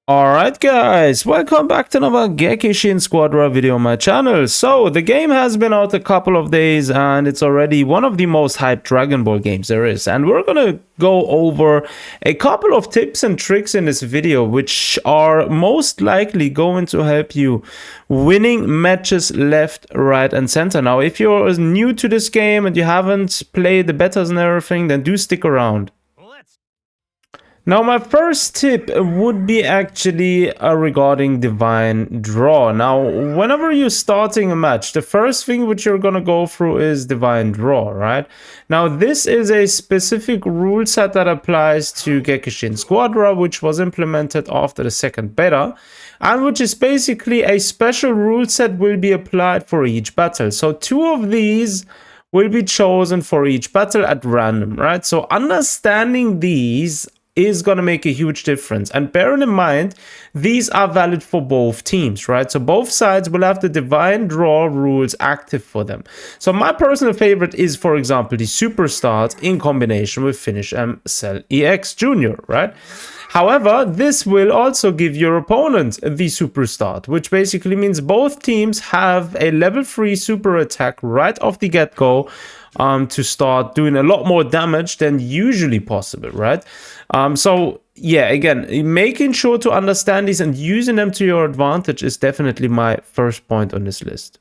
Alright guys, welcome back to another Gekishin Squadra video on my channel. So, the game has been out a couple of days and it's already one of the most hyped Dragon Ball games there is. And we're gonna go over a couple of tips and tricks in this video which are most likely going to help you winning matches left, right and center. Now, if you're new to this game and you haven't played the betas and everything, then do stick around. Now, my first tip would be actually regarding Divine Draw. Now, whenever you're starting a match, the first thing which you're going to go through is Divine Draw, right? Now, this is a specific rule set that applies to Gekishin Squadra, which was implemented after the second beta, and which is basically a special rule set will be applied for each battle. So, two of these will be chosen for each battle at random, right? So, understanding these is going to make a huge difference. And bearing in mind, these are valid for both teams, right? So both sides will have the Divine Draw rules active for them. So my personal favorite is, for example, the Super Start in combination with Finish M Cell EX Jr., right? However, this will also give your opponent the Super Start, which basically means both teams have a level 3 super attack right off the get-go to start doing a lot more damage than usually possible, right? So yeah, again, making sure to understand these and using them to your advantage is definitely my first point on this list.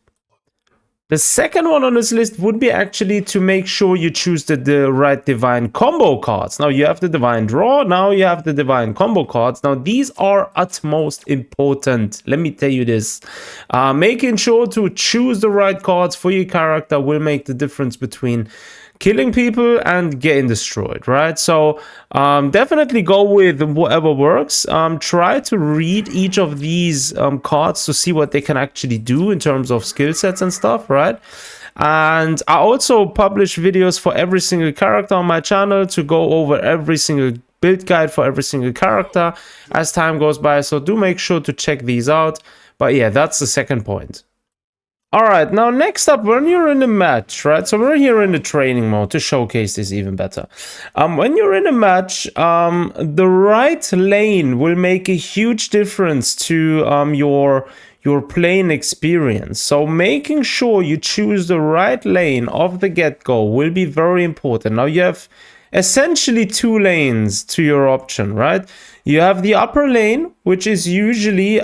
The second one on this list would be actually to make sure you choose the right Divine Combo cards. Now you have the Divine Draw, now you have the Divine Combo cards. Now these are utmost important. Let me tell you this. Making sure to choose the right cards for your character will make the difference between killing people and getting destroyed, right? So definitely go with whatever works. Try to read each of these cards to see what they can actually do in terms of skill sets and stuff, right? And I also publish videos for every single character on my channel to go over every single build guide for every single character as time goes by, so do make sure to check these out. But yeah, that's the second point. Alright, now next up, when you're in a match, right? So we're here in the training mode to showcase this even better. When you're in a match, the right lane will make a huge difference to your playing experience. So making sure you choose the right lane off the get-go will be very important. Now you have essentially two lanes to your option, right? You have the upper lane, which is usually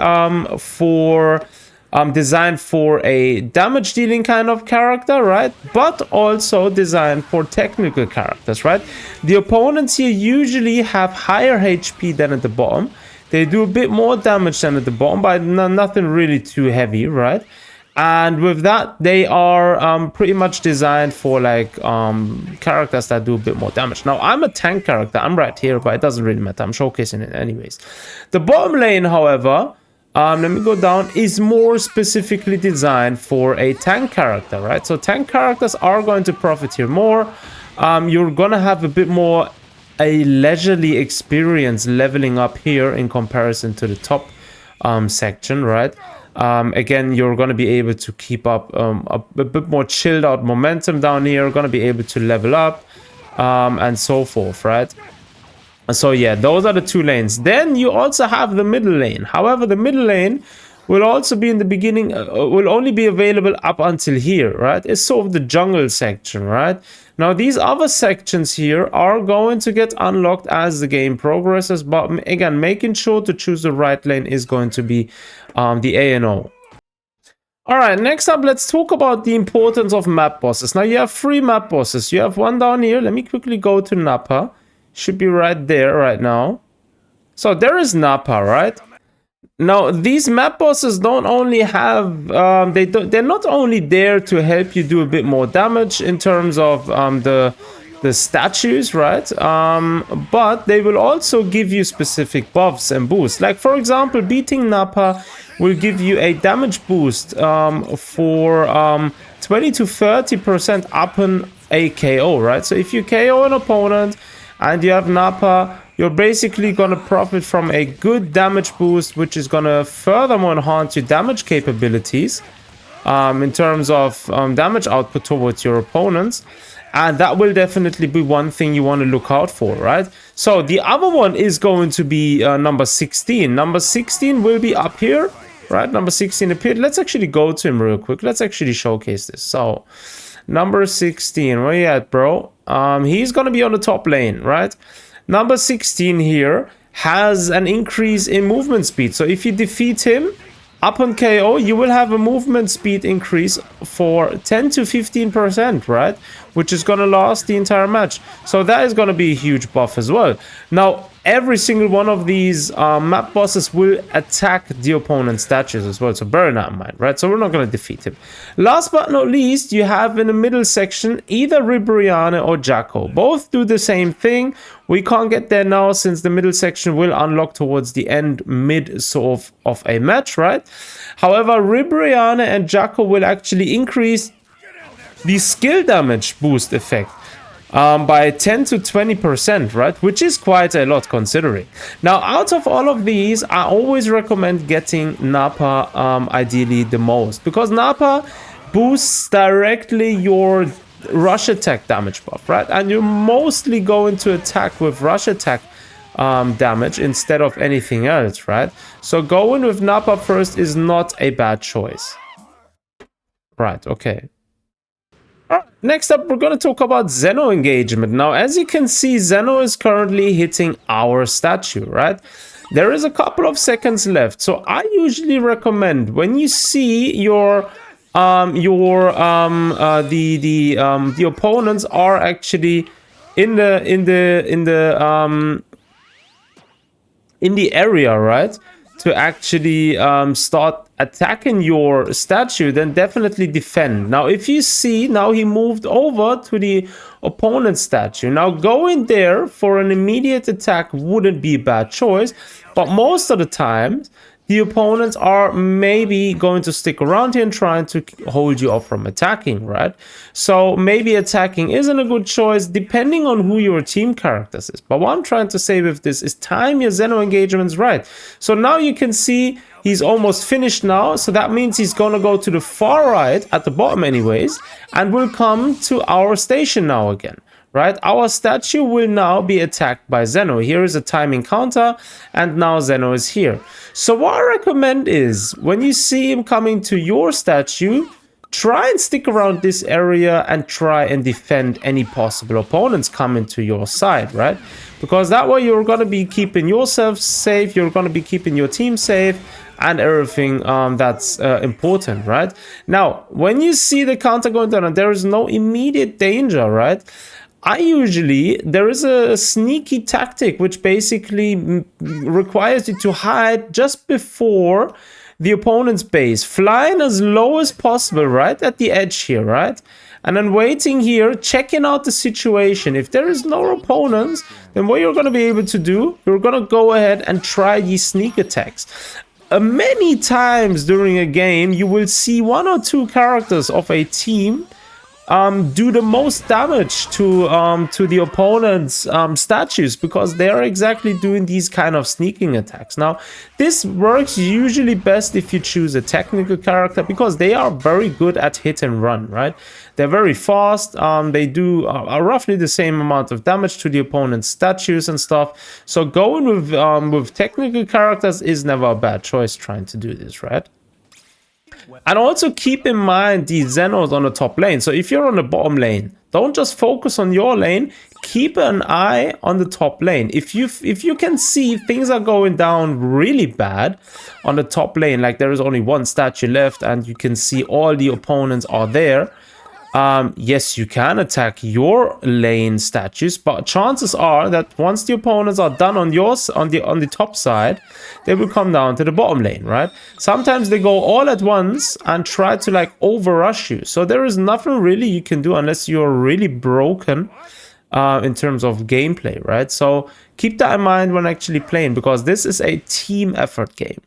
designed for a damage dealing kind of character, right? But also designed for technical characters, right? The opponents here usually have higher HP than at the bottom. They do a bit more damage than at the bottom, but nothing really too heavy, right? And with that, they are pretty much designed for like characters that do a bit more damage. Now, I'm a tank character. I'm right here, but it doesn't really matter. I'm showcasing it anyways. The bottom lane, however, let me go down, is more specifically designed for a tank character, right? So tank characters are going to profit here more. You're gonna have a bit more a leisurely experience leveling up here in comparison to the top section, right? Again, you're going to be able to keep up a bit more chilled out momentum down here. You're going to be able to level up and so forth, right? So yeah, those are the two lanes. Then you also have the middle lane. However, the middle lane will also be in the beginning, will only be available up until here, right? It's sort of the jungle section, right? Now, these other sections here are going to get unlocked as the game progresses. But again, making sure to choose the right lane is going to be the A&O. Alright, next up, let's talk about the importance of map bosses. Now, you have 3 map bosses. You have one down here. Let me quickly go to Nappa. Should be right there right now. So there is Nappa, right? Now these map bosses don't only have they're not only there to help you do a bit more damage in terms of the statues, right? But they will also give you specific buffs and boosts. Like for example, beating Nappa will give you a damage boost for 20 to 30% upon a KO, right? So if you KO an opponent and you have Nappa, you're basically going to profit from a good damage boost, which is going to furthermore enhance your damage capabilities in terms of damage output towards your opponents. And that will definitely be one thing you want to look out for, right? So the other one is going to be number 16. Number 16 will be up here, right? Number 16 appeared. Let's actually go to him real quick. Let's actually showcase this. So number 16, where you at, bro? He's going to be on the top lane, right? Number 16 here has an increase in movement speed. So if you defeat him, upon KO, you will have a movement speed increase for 10 to 15%, right? Which is going to last the entire match. So that is going to be a huge buff as well. Now, every single one of these map bosses will attack the opponent's statues as well. So bear that in mind, right? So we're not going to defeat him. Last but not least, you have in the middle section either Ribrianne or Jacko. Both do the same thing. We can't get there now since the middle section will unlock towards the end, mid sort of a match, right? However, Ribrianne and Jacko will actually increase the skill damage boost effect by 10 to 20%, right? Which is quite a lot considering. Now, out of all of these, I always recommend getting Napa ideally the most, because Napa boosts directly your rush attack damage buff, right? And you're mostly going to attack with rush attack damage instead of anything else, right? So going with Napa first is not a bad choice. Right, okay. Next up, we're going to talk about Zen-Oh Engagement. Now, as you can see, Zen-Oh is currently hitting our statue, right? There is a couple of seconds left. So I usually recommend when you see the opponents are actually in the area, right? To actually start attacking your statue, then definitely defend. Now, if you see, now he moved over to the opponent's statue. Now, going there for an immediate attack wouldn't be a bad choice, but most of the time, the opponents are maybe going to stick around here and trying to hold you off from attacking, right? So maybe attacking isn't a good choice depending on who your team characters is. But what I'm trying to say with this is time your Zen-Oh engagements right. So now you can see he's almost finished now. So that means he's going to go to the far right at the bottom anyways, and will come to our station now again. Right, our statue will now be attacked by Zen-Oh. Here is a timing counter, and now Zen-Oh is here. So what I recommend is, when you see him coming to your statue, try and stick around this area and try and defend any possible opponents coming to your side, right? Because that way you're going to be keeping yourself safe, you're going to be keeping your team safe, and everything that's important, right? Now, when you see the counter going down and there is no immediate danger, right? There is a sneaky tactic which basically requires you to hide just before the opponent's base, flying as low as possible, right at the edge here, right? And then waiting here, checking out the situation. If there is no opponents, then what you're going to be able to do, you're going to go ahead and try these sneak attacks. Many times during a game, you will see one or two characters of a team do the most damage to the opponent's statues, because they are exactly doing these kind of sneaking attacks. Now, this works usually best if you choose a technical character, because they are very good at hit and run, right? They're very fast. They do roughly the same amount of damage to the opponent's statues and stuff. So going with technical characters is never a bad choice trying to do this, right? And also keep in mind the Zen-Ohs on the top lane. So if you're on the bottom lane, don't just focus on your lane. Keep an eye on the top lane. If you can see things are going down really bad on the top lane, like there is only one statue left and you can see all the opponents are there, yes, you can attack your lane statues, but chances are that once the opponents are done on yours on the top side, they will come down to the bottom lane, right? Sometimes they go all at once and try to like overrush you. So there is nothing really you can do unless you're really broken in terms of gameplay, right? So keep that in mind when actually playing, because this is a team effort game.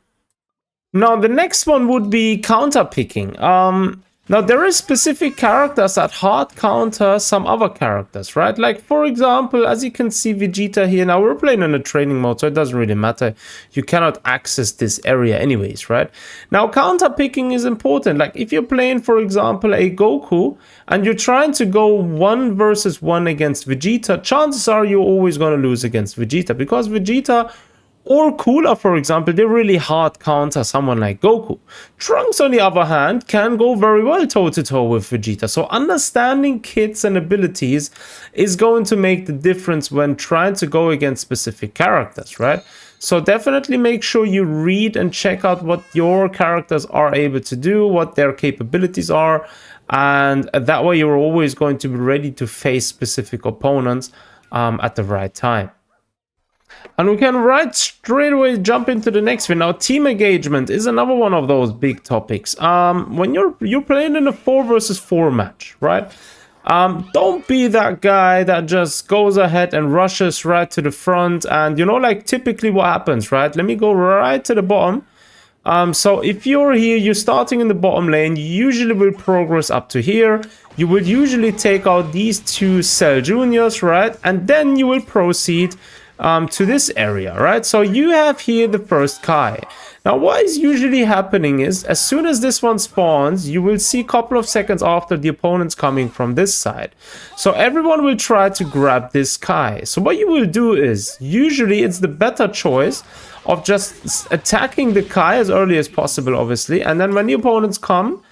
Now the next one would be counter picking. Now, there is specific characters that hard counter some other characters, right? Like, for example, as you can see Vegeta here. Now, we're playing in a training mode, so it doesn't really matter. You cannot access this area anyways, right? Now, counter picking is important. Like, if you're playing, for example, a Goku, and you're trying to go 1 versus 1 against Vegeta, chances are you're always going to lose against Vegeta, because Vegeta or Cooler, for example, they really hard counter someone like Goku. Trunks, on the other hand, can go very well toe-to-toe with Vegeta. So understanding kits and abilities is going to make the difference when trying to go against specific characters, right? So definitely make sure you read and check out what your characters are able to do, what their capabilities are, and that way you're always going to be ready to face specific opponents at the right time. And we can right straight away jump into the next thing. Now, team engagement is another one of those big topics. When you're playing in a 4 versus 4 match, right? Don't be that guy that just goes ahead and rushes right to the front. And you know, like typically what happens, right? Let me go right to the bottom. So if you're here, you're starting in the bottom lane, you usually will progress up to here. You will usually take out these 2 Cell Juniors, right? And then you will proceed to this area, right? So you have here the first Kai. Now, what is usually happening is, as soon as this one spawns, you will see a couple of seconds after the opponent's coming from this side. So everyone will try to grab this Kai. So what you will do is, usually it's the better choice of just attacking the Kai as early as possible, obviously. And then when the opponents come,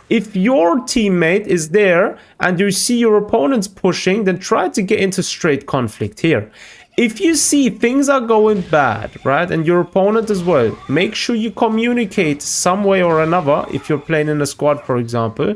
if your teammate is there and you see your opponents pushing, then try to get into straight conflict here. If you see things are going bad, right, and your opponent as well, make sure you communicate some way or another, if you're playing in a squad, for example,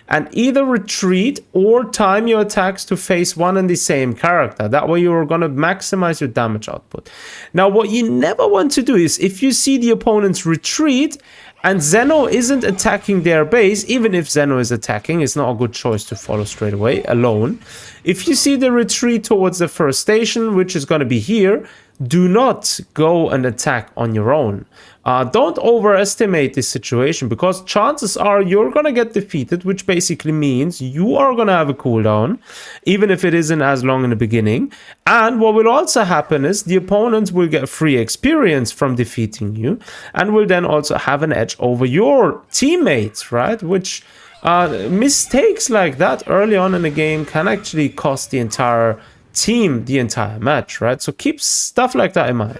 and either retreat or time your attacks to face one and the same character. That way you're going to maximize your damage output. Now, what you never want to do is, if you see the opponents retreat, and Zen-Oh isn't attacking their base, even if Zen-Oh is attacking, it's not a good choice to follow straight away, alone. If you see the retreat towards the first station, which is going to be here, do not go and attack on your own. Don't overestimate this situation, because chances are you're going to get defeated, which basically means you are going to have a cooldown, even if it isn't as long in the beginning. And what will also happen is the opponents will get free experience from defeating you, and will then also have an edge over your teammates, right? Which mistakes like that early on in the game can actually cost the entire team the entire match, right? So keep stuff like that in mind.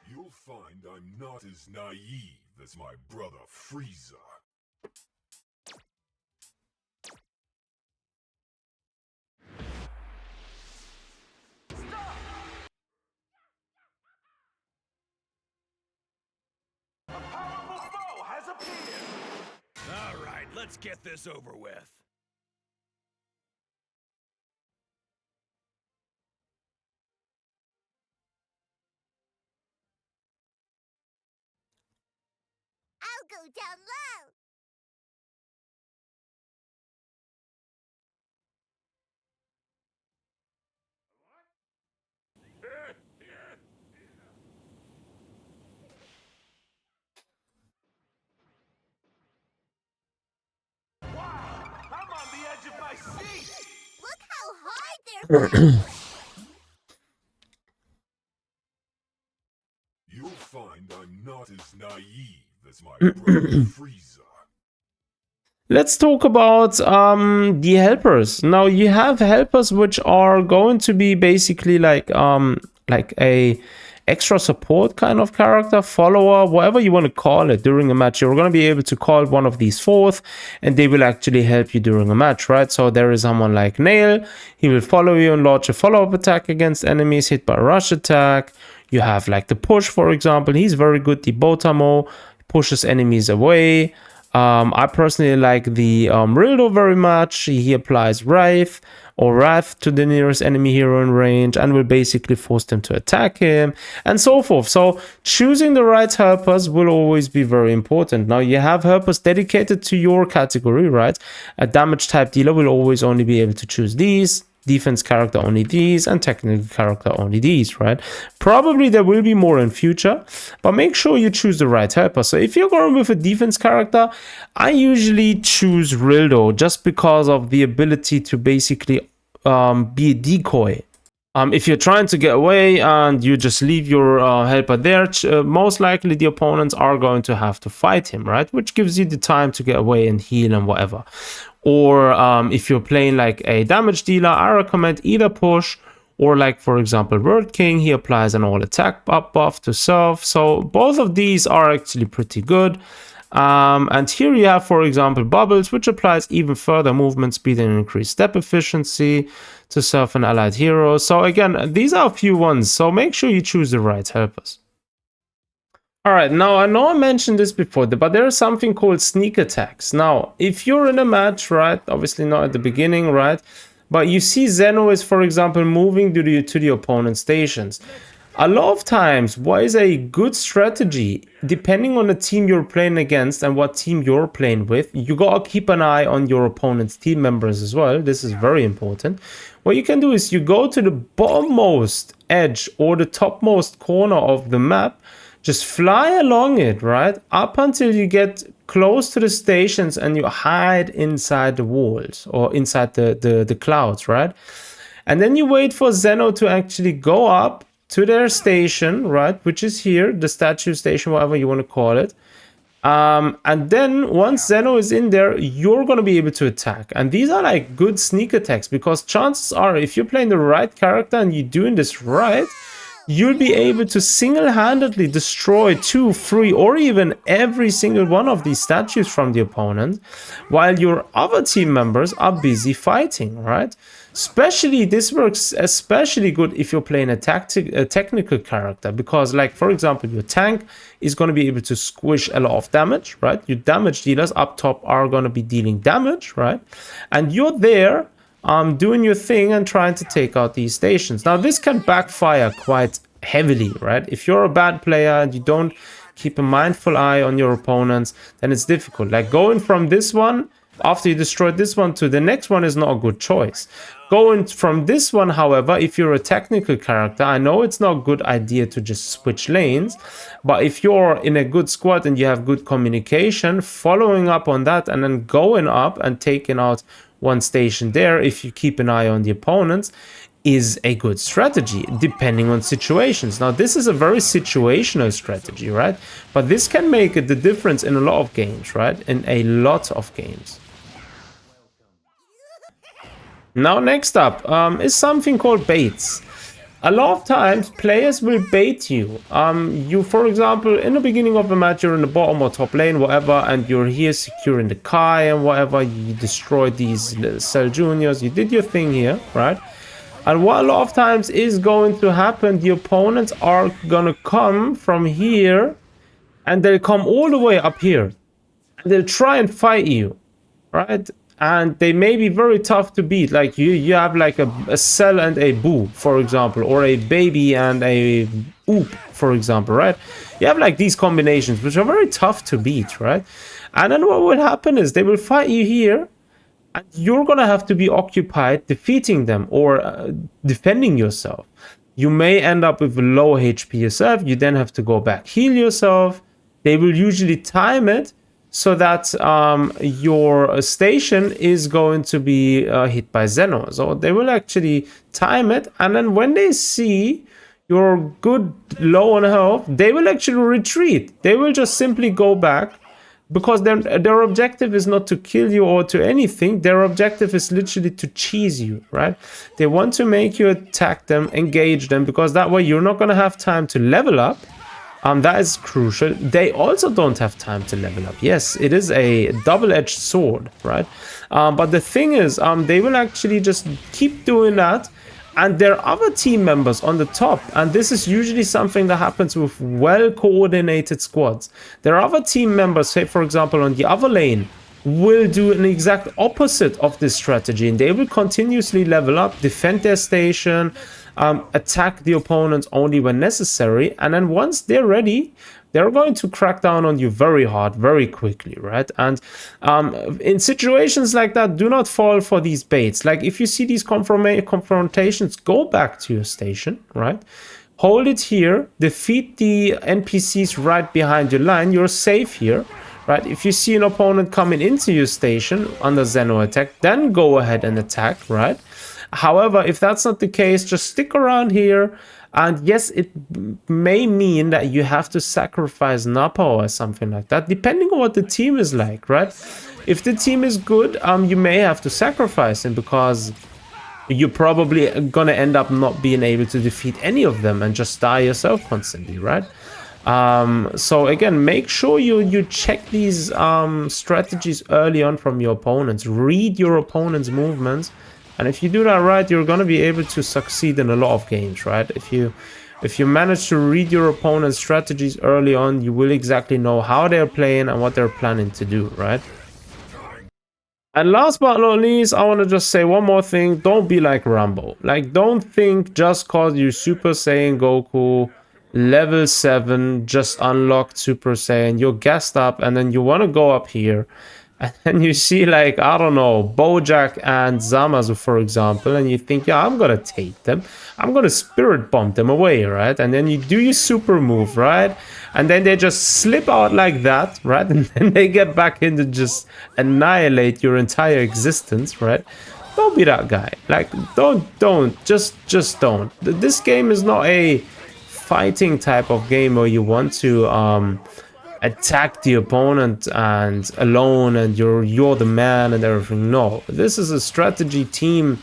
You'll find I'm not as naive as my brother Frieza. A powerful foe has appeared! All right, let's get this over with. I'll go down low. Wow! I'm on the edge of my seat! Look how hard they're fighting. You'll find I'm not as naive as my brother Frieza. Let's talk about the helpers. Now, you have helpers which are going to be basically like a extra support kind of character, follower, whatever you want to call it during a match. You're going to be able to call one of these forth, and they will actually help you during a match, right? So there is someone like Nail. He will follow you and launch a follow-up attack against enemies hit by a rush attack. You have like the push, for example. He's very good. The Botamo pushes enemies away. I personally like the Rildo very much. He applies Wrath to the nearest enemy hero in range and will basically force them to attack him, and so forth. So choosing the right helpers will always be very important. Now, you have helpers dedicated to your category, right? A damage type dealer will always only be able to choose these. defense character only these, and technical character only these, right? Probably there will be more in future, but make sure you choose the right helper. So if you're going with a defense character, I usually choose Rildo just because of the ability to basically be a decoy. If you're trying to get away and you just leave your helper there, most likely the opponents are going to have to fight him, right? Which gives you the time to get away and heal and whatever. Or if you're playing like a damage dealer, I recommend either push or, like, for example, Word King. He applies an all attack buff to self. So both of these are actually pretty good. And here you have, for example, Bubbles, which applies even further movement speed and increased step efficiency to self and allied heroes. So again, these are a few ones, so make sure you choose the right helpers. All right, now I know I mentioned this before, but there is something called sneak attacks. Now, if you're in a match, right, obviously not at the beginning, right, but you see Zen-Oh is, for example, moving to the opponent's stations. A lot of times, what is a good strategy, depending on the team you're playing against and what team you're playing with, you gotta keep an eye on your opponent's team members as well. This is very important. What you can do is you go to the bottommost edge or the topmost corner of the map, just fly along it, right, up until you get close to the stations and you hide inside the walls or inside the clouds, right? And then you wait for Zen-Oh to actually go up to their station, right, which is here, the statue station, whatever you want to call it. And then once Zen-Oh is in there, you're going to be able to attack. And these are like good sneak attacks, because chances are, if you're playing the right character and you're doing this right, you'll be able to single-handedly destroy 2, 3, or even every single one of these statues from the opponent, while your other team members are busy fighting, right? Especially, this works especially good if you're playing a technical character, because, like, for example, your tank is going to be able to squish a lot of damage, right? Your damage dealers up top are going to be dealing damage, right? And you're there doing your thing and trying to take out these stations. Now, this can backfire quite heavily, right? If you're a bad player and you don't keep a mindful eye on your opponents, then it's difficult. Like, going from this one, after you destroyed this one, to the next one is not a good choice. Going from this one, however, if you're a technical character, I know it's not a good idea to just switch lanes, but if you're in a good squad and you have good communication, following up on that and then going up and taking out one station there, if you keep an eye on the opponents, is a good strategy, depending on situations. Now, this is a very situational strategy, right? But this can make the difference in a lot of games, right? In a lot of games. Now, next up is something called baits. A lot of times, players will bait you. You, for example, in the beginning of the match, you're in the bottom or top lane, whatever, and you're here securing the Kai and whatever. You destroyed these Cell Juniors. You did your thing here, right? And what a lot of times is going to happen, the opponents are gonna come from here, and they'll come all the way up here. And they'll try and fight you, right? And they may be very tough to beat. Like, you have like a Cell and a Boo, for example, or a Baby and a Oop, for example, right? You have like these combinations, which are very tough to beat, right? And then what will happen is they will fight you here, and you're gonna have to be occupied defeating them or defending yourself. You may end up with a low HP yourself. You then have to go back, heal yourself. They will usually time it so that your station is going to be hit by Zen-Oh. So they will actually time it, and then when they see you're good low on health, they will actually retreat. They will just simply go back, because their objective is not to kill you or to anything. Their objective is literally to cheese you, right? They want to make you attack them, engage them, because that way you're not going to have time to level up. That is crucial. They also don't have time to level up. Yes, it is a double-edged sword, right? But the thing is, they will actually just keep doing that. And there are other team members on the top, and this is usually something that happens with well-coordinated squads. There are other team members, say for example on the other lane, will do an exact opposite of this strategy, and they will continuously level up, defend their station, attack the opponents only when necessary, and then once they're ready, they're going to crack down on you very hard, very quickly, right? And in situations like that, do not fall for these baits. Like if you see these confrontations, go back to your station, right? Hold it here, defeat the NPCs right behind your line, you're safe here, right? If you see an opponent coming into your station under Zen-Oh attack, then go ahead and attack, right? However, if that's not the case, just stick around here. And yes, it may mean that you have to sacrifice Napa or something like that, depending on what the team is like, right? If the team is good, you may have to sacrifice him because you're probably gonna end up not being able to defeat any of them and just die yourself constantly, right? So again, make sure you check these strategies early on from your opponents. Read your opponent's movements, and if you do that right, you're gonna be able to succeed in a lot of games, right? If you manage to read your opponent's strategies early on, you will exactly know how they're playing and what they're planning to do, right? And last but not least, I want to just say one more thing. Don't be like Rambo. Like, don't think just cause you Super Saiyan Goku level 7 just unlocked Super Saiyan, you're gassed up, and then you want to go up here and then you see, like, I don't know, Bojack and Zamasu, for example, and you think, yeah, I'm gonna take them, I'm gonna spirit bomb them away, right? And then you do your super move, right? And then they just slip out like that, right? And then they get back in to just annihilate your entire existence, right? Don't be that guy. Like, just don't. This game is not a fighting type of game where you want to attack the opponent and alone and you're the man and everything. No, this is a strategy team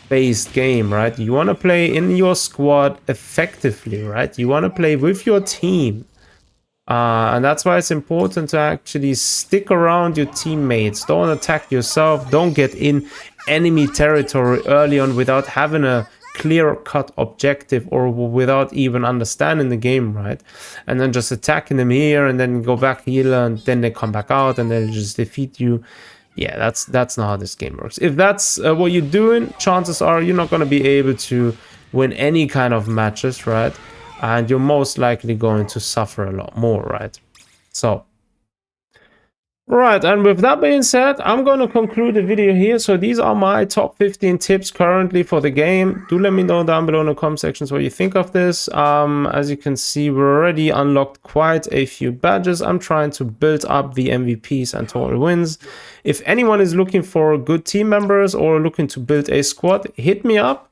based game, right? You want to play in your squad effectively, right? You want to play with your team. And that's why it's important to actually stick around your teammates. Don't attack yourself. Don't get in enemy territory early on without having a clear-cut objective or without even understanding the game, right? And then just attacking them here and then go back here and then they come back out and then just defeat you. Yeah, that's not how this game works. If that's what you're doing, chances are you're not going to be able to win any kind of matches, right? And you're most likely going to suffer a lot more, right? So, right, and with that being said, I'm going to conclude the video here. So these are my top 15 tips currently for the game. Do let me know down below in the comment sections what you think of this. As you can see, we're already unlocked quite a few badges. I'm trying to build up the MVPs and total wins. If anyone is looking for good team members or looking to build a squad, hit me up.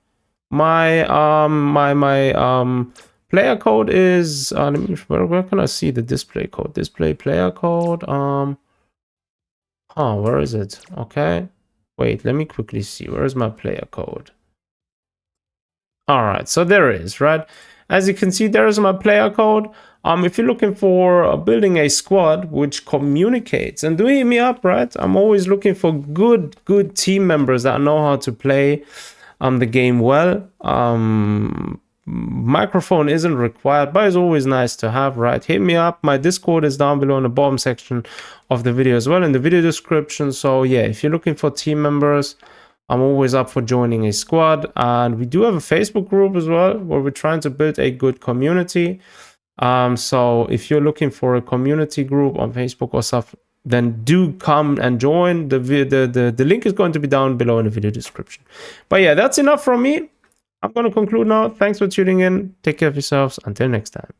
My player code is where can I see the display code? Display player code. Where is it? Okay. Wait, let me quickly see. Where is my player code? All right, so there it is, right? As you can see, there is my player code. If you're looking for building a squad which communicates, and do hit me up, right? I'm always looking for good team members that know how to play the game well. Microphone isn't required, but it's always nice to have, right? Hit me up. My Discord is down below in the bottom section of the video as well, in the video description. So yeah, if you're looking for team members, I'm always up for joining a squad. And we do have a Facebook group as well where we're trying to build a good community. So if you're looking for a community group on Facebook or stuff, then do come and join. The link is going to be down below in the video description. But yeah, that's enough from me. I'm going to conclude now. Thanks for tuning in. Take care of yourselves. Until next time.